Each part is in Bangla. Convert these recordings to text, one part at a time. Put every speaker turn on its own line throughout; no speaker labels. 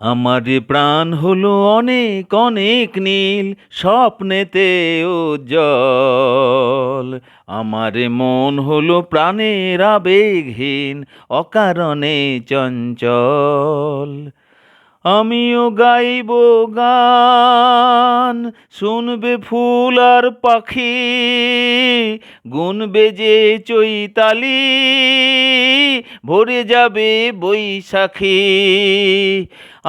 আমারে প্রাণ হলো অনেক অনেক নীল, স্বপ্নেতে উজ্জ্বল। আমারে মন হলো প্রাণের আবেগহীন, অকারণে চঞ্চল। আমিও গাইব গান, শুনবে ফুল আর পাখি, গুনবে যে চৈতালি, ভরে যাবে বৈশাখী।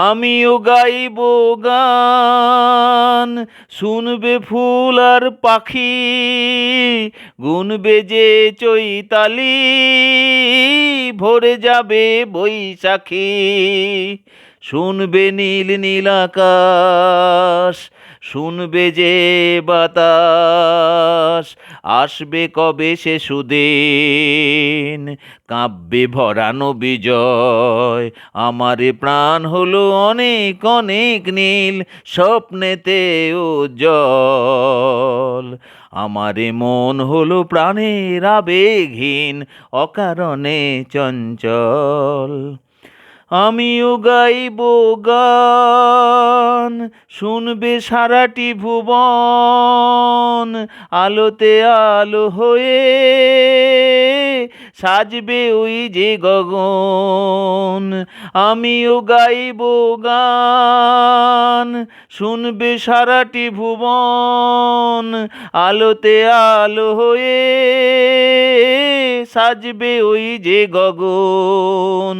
আমিও গাইব গান, শুনবে ফুল আর পাখি, গুনবে যে চৈতালি, ভরে যাবে বৈশাখী। শুনবে নীল নীল আকাশ, শুনবে যে বাতাস, আসবে কবে সে সুদিন, কাব্যে ভরানো বিজয়। আমারে প্রাণ হলো অনেক অনেক নীল, স্বপ্নেতে উজ্জ্বল। আমারে মন হলো প্রাণের আবেগহীন, অকারণে চঞ্চল। আমিও গাইব গান, শুনবে সারাটি ভুবন, আলোতে আলো হয়ে সাজবে ওই যে গগন। আমিও গাইব গান, শুনবে সারাটি ভুবন, আলোতে আলো হয়ে সাজবে ওই যে গগন।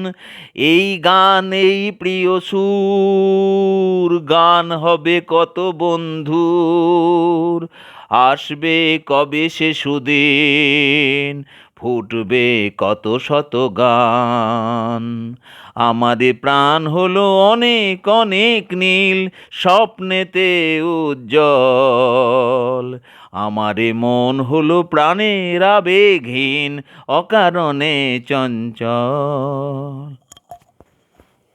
এই গান এই প্রিয় সুর, গান হবে কত বন্ধুর, আসবে কবে সে সুদিন, ফুটবে কত শত গান। আমাদের প্রাণ হলো অনেক অনেক নীল, স্বপ্নেতে উজ্জ্বল। আমারে মন হলো প্রাণের আবেগহীন, অকারণে চঞ্চল।